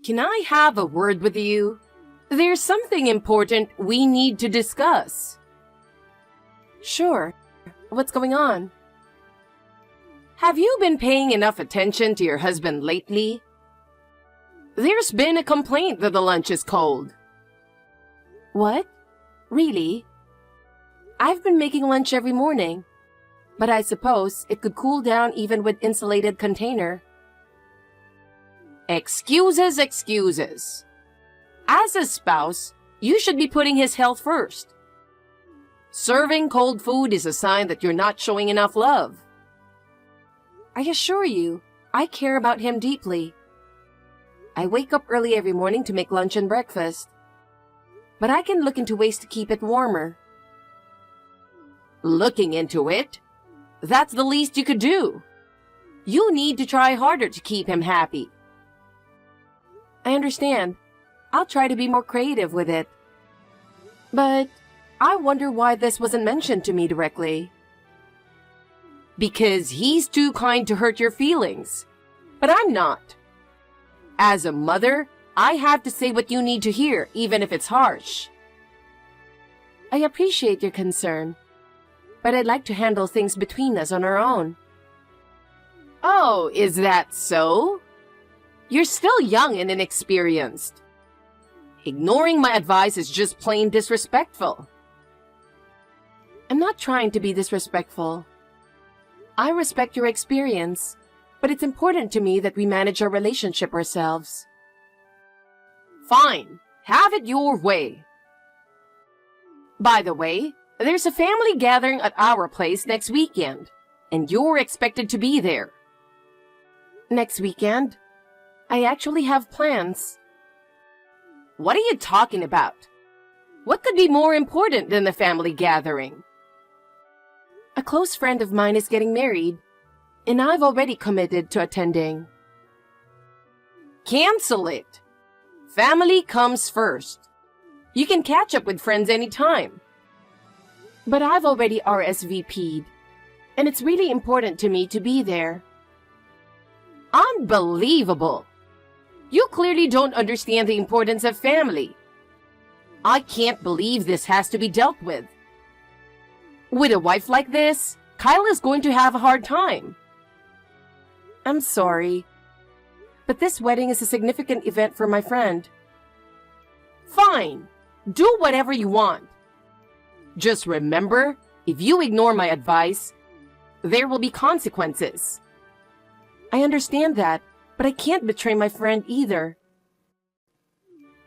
Can I have a word with you? There's something important we need to discuss. Sure. What's going on? Have you been paying enough attention to your husband lately? There's been a complaint that the lunch is cold. What? Really? I've been making lunch every morning, but I suppose it could cool down even with insulated container. Excuses, excuses. As a spouse, you should be putting his health first. Serving cold food is a sign that you're not showing enough love. I assure you, I care about him deeply. I wake up early every morning to make lunch and breakfast, but I can look into ways to keep it warmer. Looking into it? That's the least you could do. You need to try harder to keep him happy. I understand. I'll try to be more creative with it. But I wonder why this wasn't mentioned to me directly. Because he's too kind to hurt your feelings. But I'm not. As a mother, I have to say what you need to hear, even if it's harsh. I appreciate your concern, but I'd like to handle things between us on our own. Oh, is that so? You're still young and inexperienced. Ignoring my advice is just plain disrespectful. I'm not trying to be disrespectful. I respect your experience, but it's important to me that we manage our relationship ourselves. Fine. Have it your way. By the way, there's a family gathering at our place next weekend, and you're expected to be there. Next weekend? I actually have plans. What are you talking about? What could be more important than the family gathering? A close friend of mine is getting married, and I've already committed to attending. Cancel it. Family comes first. You can catch up with friends anytime. But I've already RSVP'd, and it's really important to me to be there. Unbelievable! You clearly don't understand the importance of family. I can't believe this has to be dealt with. With a wife like this, Kyle is going to have a hard time. I'm sorry, but this wedding is a significant event for my friend. Fine. Do whatever you want. Just remember, if you ignore my advice, there will be consequences. I understand that, but I can't betray my friend either.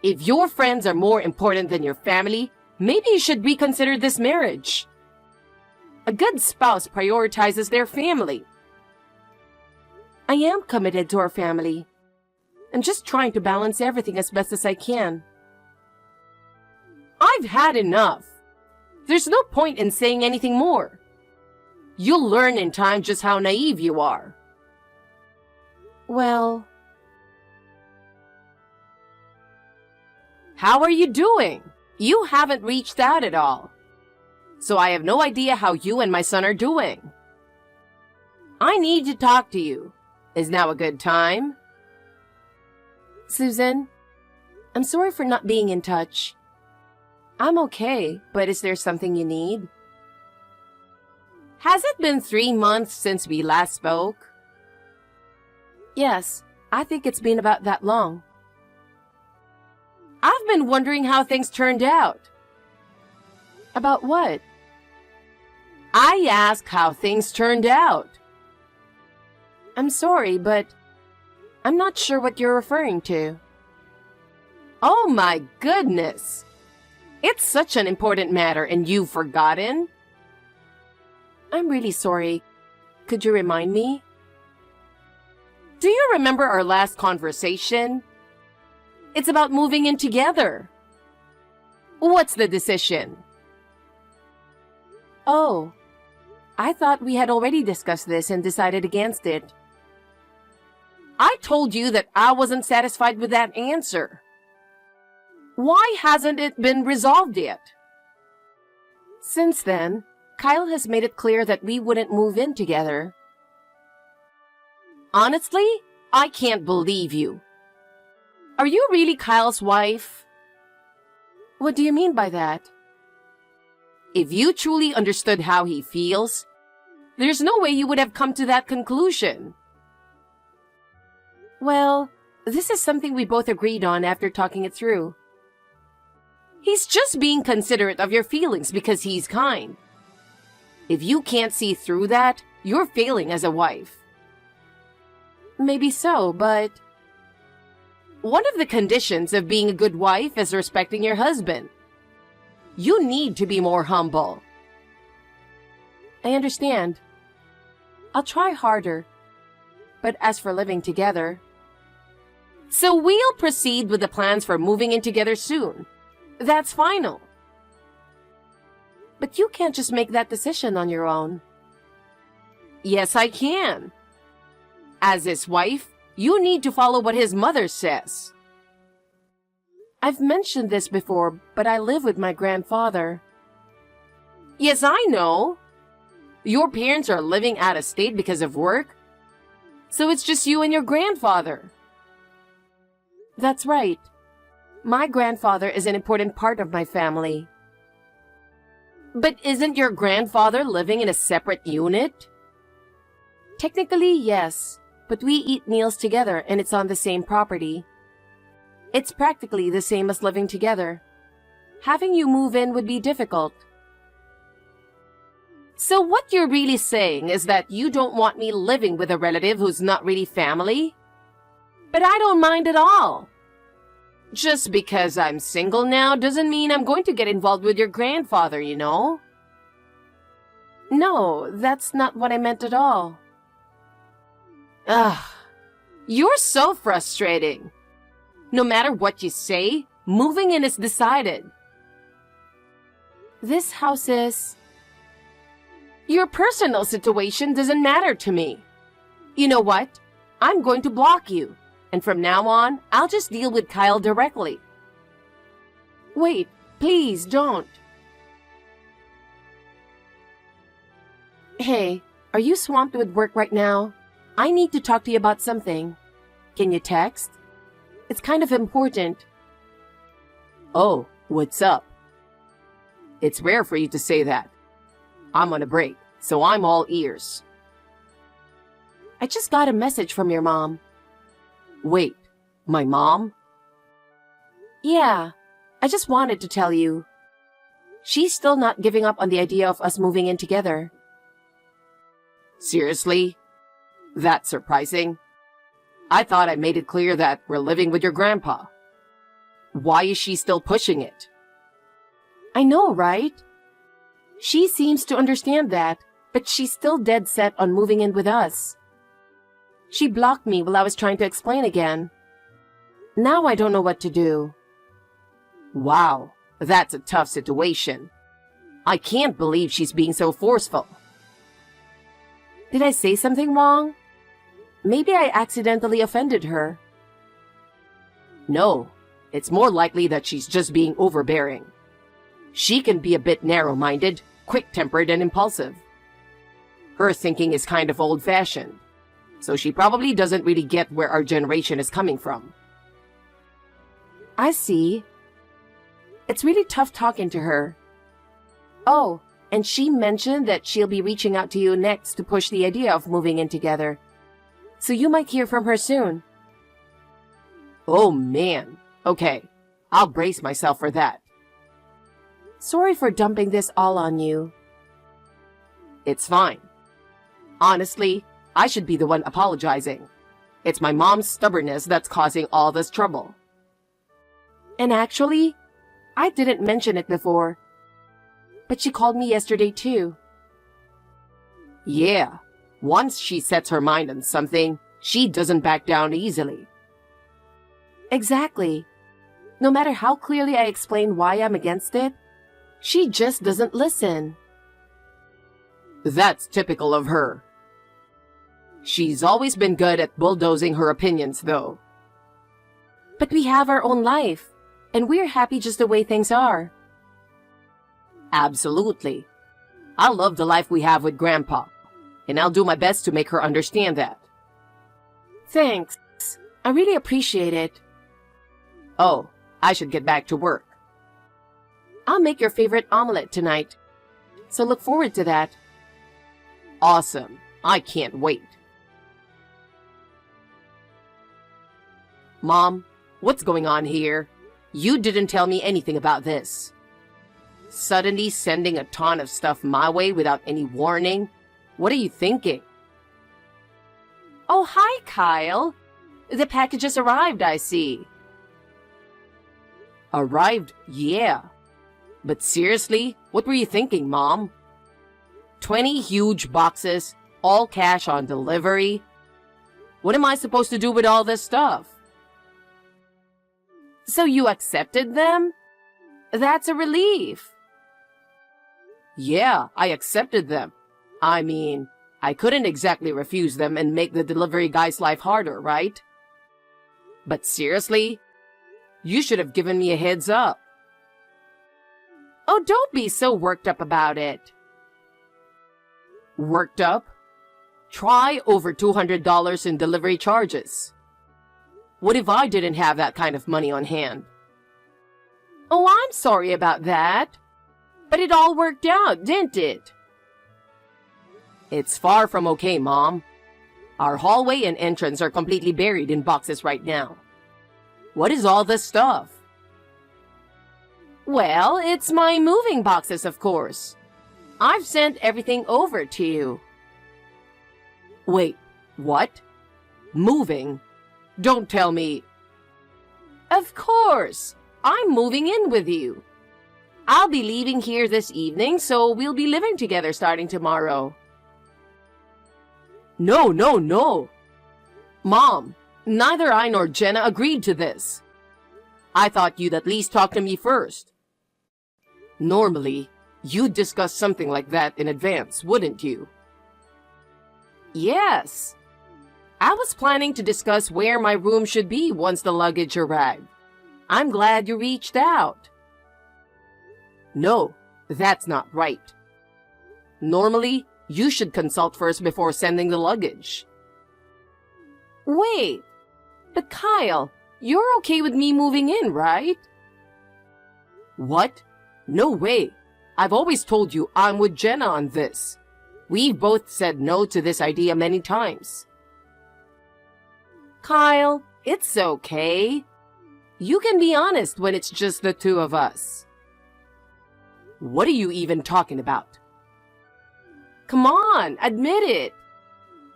If your friends are more important than your family, maybe you should reconsider this marriage. A good spouse prioritizes their family. I am committed to our family. I'm just trying to balance everything as best as I can. I've had enough. There's no point in saying anything more. You'll learn in time just how naive you are. Well... How are you doing? You haven't reached out at all. So I have no idea how you and my son are doing. I need to talk to you. Is now a good time? Susan, I'm sorry for not being in touch. I'm okay, but is there something you need? Has it been 3 months since we last spoke? Yes, I think it's been about that long. I've been wondering how things turned out. About what? I asked how things turned out. I'm sorry, but I'm not sure what you're referring to. Oh my goodness! It's such an important matter and you've forgotten? I'm really sorry. Could you remind me? Do you remember our last conversation? It's about moving in together. What's the decision? Oh, I thought we had already discussed this and decided against it. I told you that I wasn't satisfied with that answer. Why hasn't it been resolved yet? Since then, Kyle has made it clear that we wouldn't move in together. Honestly, I can't believe you. Are you really Kyle's wife? What do you mean by that? If you truly understood how he feels, there's no way you would have come to that conclusion. Well, this is something we both agreed on after talking it through. He's just being considerate of your feelings because he's kind. If you can't see through that, you're failing as a wife. Maybe so, but one of the conditions of being a good wife is respecting your husband. You need to be more humble. I understand. I'll try harder. But as for living together... So we'll proceed with the plans for moving in together soon. That's final. But you can't just make that decision on your own. Yes, I can. As his wife, you need to follow what his mother says. I've mentioned this before, but I live with my grandfather. Yes, I know. Your parents are living out of state because of work, so it's just you and your grandfather. That's right. My grandfather is an important part of my family. But isn't your grandfather living in a separate unit? Technically, yes, but we eat meals together and it's on the same property. It's practically the same as living together. Having you move in would be difficult. So what you're really saying is that you don't want me living with a relative who's not really family? But I don't mind at all. Just because I'm single now doesn't mean I'm going to get involved with your grandfather, you know? No, that's not what I meant at all. Ugh, you're so frustrating. No matter what you say, moving in is decided. This house is... Your personal situation doesn't matter to me. You know what? I'm going to block you. And from now on, I'll just deal with Kyle directly. Wait, please don't. Hey, are you swamped with work right now? I need to talk to you about something. Can you text? It's kind of important. Oh, what's up? It's rare for you to say that. I'm on a break, so I'm all ears. I just got a message from your mom. Wait, my mom? Yeah, I just wanted to tell you. She's still not giving up on the idea of us moving in together. Seriously? That's surprising. I thought I made it clear that we're living with your grandpa. Why is she still pushing it? I know, right? She seems to understand that, but she's still dead set on moving in with us. She blocked me while I was trying to explain again. Now I don't know what to do. Wow, that's a tough situation. I can't believe she's being so forceful. Did I say something wrong? Maybe I accidentally offended her. No, it's more likely that she's just being overbearing. She can be a bit narrow-minded, quick-tempered, and impulsive. Her thinking is kind of old-fashioned, so she probably doesn't really get where our generation is coming from. I see. It's really tough talking to her. Oh, and she mentioned that she'll be reaching out to you next to push the idea of moving in together. So you might hear from her soon. Oh man. Okay, I'll brace myself for that. Sorry for dumping this all on you. It's fine. Honestly, I should be the one apologizing. It's my mom's stubbornness that's causing all this trouble. And actually, I didn't mention it before. But she called me yesterday too. Yeah, once she sets her mind on something, she doesn't back down easily. Exactly. No matter how clearly I explain why I'm against it, she just doesn't listen. That's typical of her. She's always been good at bulldozing her opinions, though. But we have our own life, and we're happy just the way things are. Absolutely. I love the life we have with Grandpa, and I'll do my best to make her understand that. Thanks. I really appreciate it. Oh, I should get back to work. I'll make your favorite omelet tonight, so look forward to that. Awesome. I can't wait. Mom, what's going on here? You didn't tell me anything about this. Suddenly sending a ton of stuff my way without any warning? What are you thinking? Oh, hi, Kyle. The packages arrived, I see. Arrived? Yeah. But seriously, what were you thinking, Mom? 20 huge boxes, all cash on delivery? What am I supposed to do with all this stuff? So you accepted them? That's a relief. Yeah, I accepted them. I mean, I couldn't exactly refuse them and make the delivery guy's life harder, right? But seriously, you should have given me a heads up. Oh, don't be so worked up about it. Worked up? Try over $200 in delivery charges. What if I didn't have that kind of money on hand? Oh, I'm sorry about that. But it all worked out, didn't it? It's far from okay, Mom. Our hallway and entrance are completely buried in boxes right now. What is all this stuff? Well, it's my moving boxes, of course. I've sent everything over to you. Wait, what? Moving? Don't tell me. Of course. I'm moving in with you. I'll be leaving here this evening, so we'll be living together starting tomorrow. No, no, no. Mom, neither I nor Jenna agreed to this. I thought you'd at least talk to me first. Normally, you'd discuss something like that in advance, wouldn't you? Yes. I was planning to discuss where my room should be once the luggage arrived. I'm glad you reached out. No, that's not right. Normally, you should consult first before sending the luggage. Wait, but Kyle, you're okay with me moving in, right? What? No way. I've always told you I'm with Jenna on this. We've both said no to this idea many times. Kyle, it's okay. You can be honest when it's just the two of us. What are you even talking about? Come on, admit it.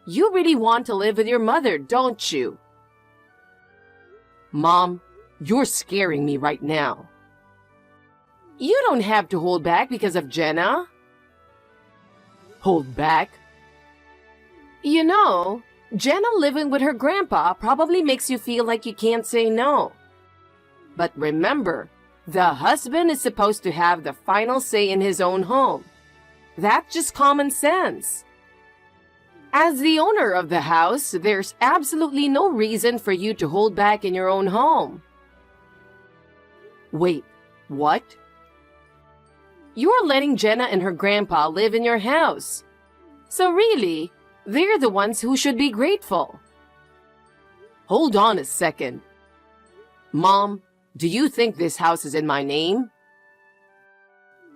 You really want to live with your mother, don't you? Mom, you're scaring me right now. You don't have to hold back because of Jenna. Hold back? You know, Jenna living with her grandpa probably makes you feel like you can't say no. But remember, the husband is supposed to have the final say in his own home. That's just common sense. As the owner of the house, there's absolutely no reason for you to hold back in your own home. Wait, what? You're letting Jenna and her grandpa live in your house. So really, they're the ones who should be grateful. Hold on a second. Mom, do you think this house is in my name?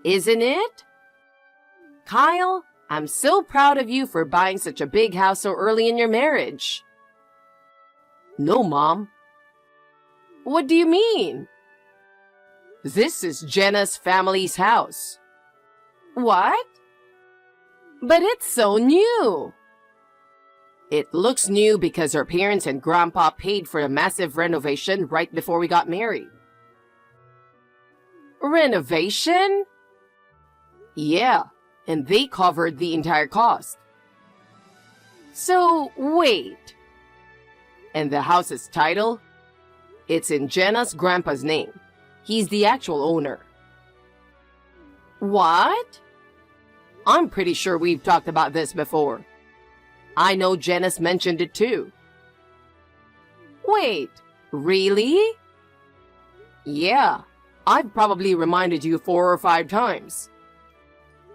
Isn't it? Kyle, I'm so proud of you for buying such a big house so early in your marriage. No, Mom. What do you mean? This is Jenna's family's house. What? But it's so new. It looks new because our parents and Grandpa paid for a massive renovation right before we got married. Renovation? Yeah, and they covered the entire cost. So, wait. And the house's title? It's in Jenna's grandpa's name. He's the actual owner. What? I'm pretty sure we've talked about this before. I know Jenna's mentioned it too. Wait, really? Yeah, I've probably reminded you 4 or 5 times.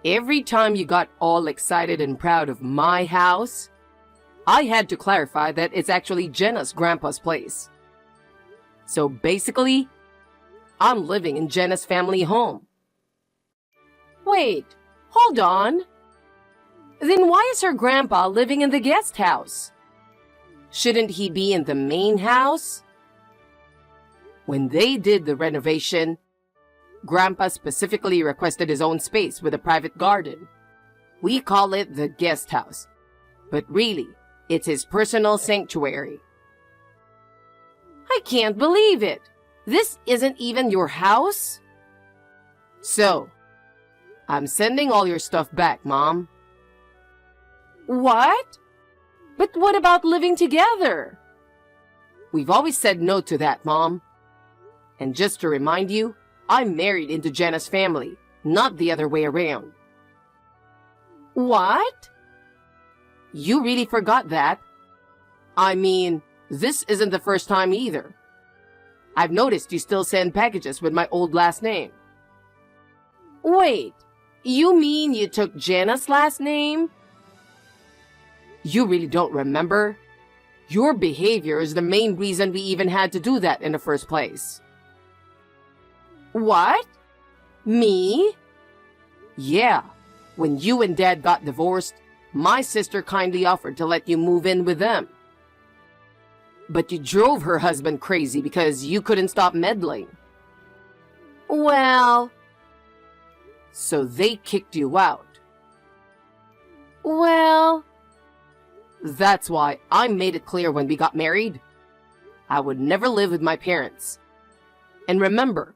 Every time you got all excited and proud of my house, I had to clarify that it's actually Jenna's grandpa's place. So basically, I'm living in Jenna's family home. Wait, hold on. Then why is her grandpa living in the guest house? Shouldn't he be in the main house? When they did the renovation, Grandpa specifically requested his own space with a private garden. We call it the guest house, but really, it's his personal sanctuary. I can't believe it. This isn't even your house? So, I'm sending all your stuff back, Mom. What? But what about living together? We've always said no to that, Mom. And just to remind you, I'm married into Jenna's family, not the other way around. What? You really forgot that? I mean, this isn't the first time either. I've noticed you still send packages with my old last name. Wait, you mean you took Jenna's last name? You really don't remember? Your behavior is the main reason we even had to do that in the first place. What? Me? Yeah, when you and Dad got divorced, my sister kindly offered to let you move in with them. But you drove her husband crazy because you couldn't stop meddling. Well... So they kicked you out. Well... That's why I made it clear when we got married. I would never live with my parents. And remember,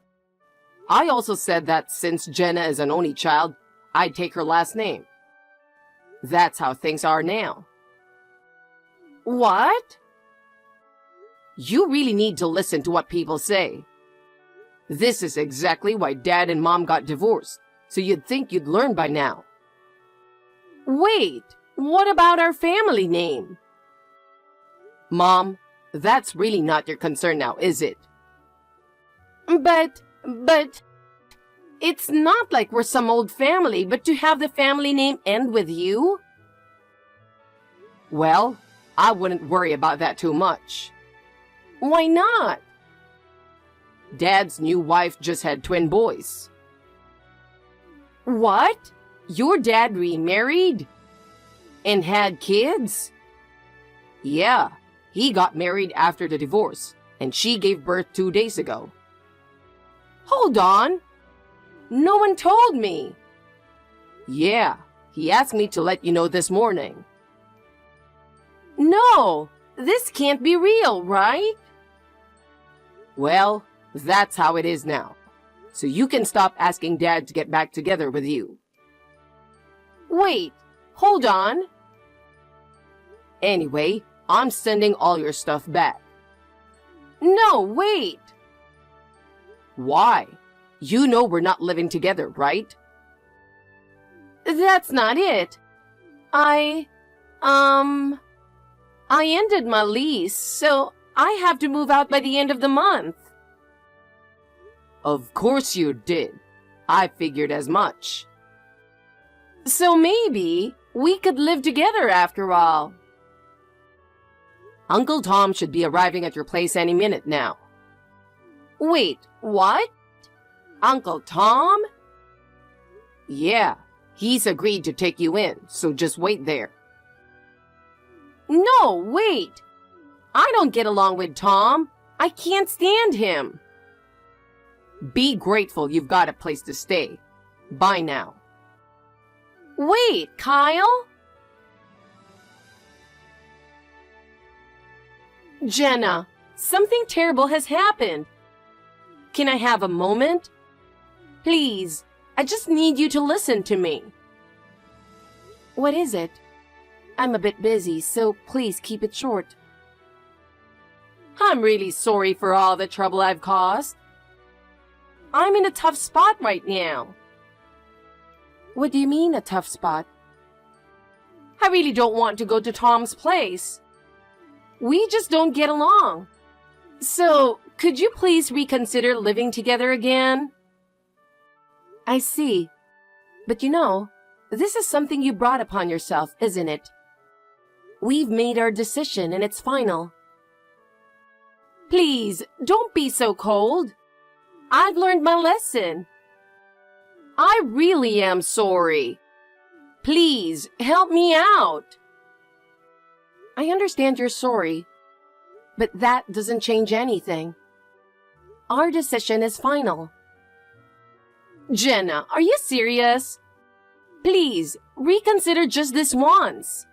I also said that since Jenna is an only child, I'd take her last name. That's how things are now. What? You really need to listen to what people say. This is exactly why Dad and Mom got divorced, so you'd think you'd learn by now. Wait, what about our family name? Mom, that's really not your concern now, is it? But, it's not like we're some old family, but to have the family name end with you? Well, I wouldn't worry about that too much. Why not? Dad's new wife just had twin boys. What? Your dad remarried? And had kids? Yeah, he got married after the divorce, and she gave birth 2 days ago. Hold on. No one told me. Yeah, he asked me to let you know this morning. No, this can't be real, right? Well, that's how it is now. So you can stop asking Dad to get back together with you. Wait, hold on. Anyway, I'm sending all your stuff back. No, wait. Why? You know we're not living together, right? That's not it. I ended my lease, so I have to move out by the end of the month. Of course you did. I figured as much. So maybe we could live together after all. Uncle Tom should be arriving at your place any minute now. Wait, what? Uncle Tom? Yeah, he's agreed to take you in, so just wait there. No, wait. I don't get along with Tom. I can't stand him. Be grateful you've got a place to stay. Bye now. Wait, Kyle? Jenna, something terrible has happened. Can I have a moment? Please, I just need you to listen to me. What is it? I'm a bit busy, so please keep it short. I'm really sorry for all the trouble I've caused. I'm in a tough spot right now. What do you mean, a tough spot? I really don't want to go to Tom's place. We just don't get along. So, could you please reconsider living together again? I see. But you know, this is something you brought upon yourself, isn't it? We've made our decision and it's final. Please, don't be so cold. I've learned my lesson. I really am sorry. Please, help me out. I understand you're sorry, but that doesn't change anything. Our decision is final. Jenna, are you serious? Please, reconsider just this once.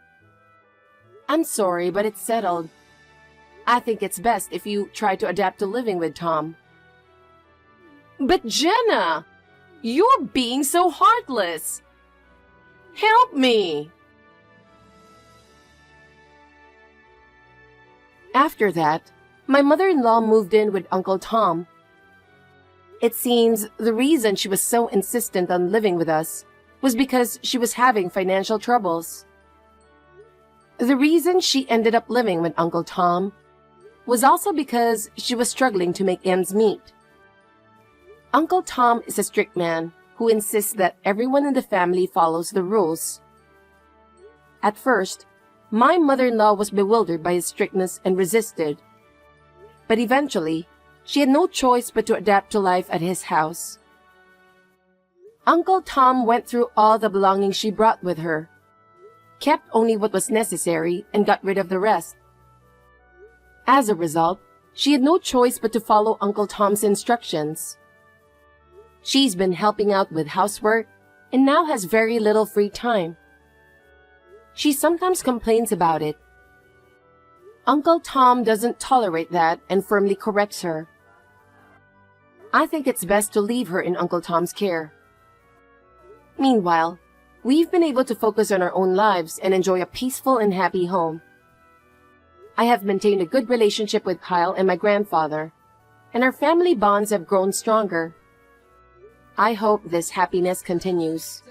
I'm sorry, but it's settled. I think it's best if you try to adapt to living with Tom. But Jenna, you're being so heartless. Help me. After that, my mother-in-law moved in with Uncle Tom. It seems the reason she was so insistent on living with us was because she was having financial troubles. The reason she ended up living with Uncle Tom was also because she was struggling to make ends meet. Uncle Tom is a strict man who insists that everyone in the family follows the rules. At first, my mother-in-law was bewildered by his strictness and resisted. But eventually, she had no choice but to adapt to life at his house. Uncle Tom went through all the belongings she brought with her, kept only what was necessary, and got rid of the rest. As a result, she had no choice but to follow Uncle Tom's instructions. She's been helping out with housework and now has very little free time. She sometimes complains about it. Uncle Tom doesn't tolerate that and firmly corrects her. I think it's best to leave her in Uncle Tom's care. Meanwhile, we've been able to focus on our own lives and enjoy a peaceful and happy home. I have maintained a good relationship with Kyle and my grandfather, and our family bonds have grown stronger. I hope this happiness continues.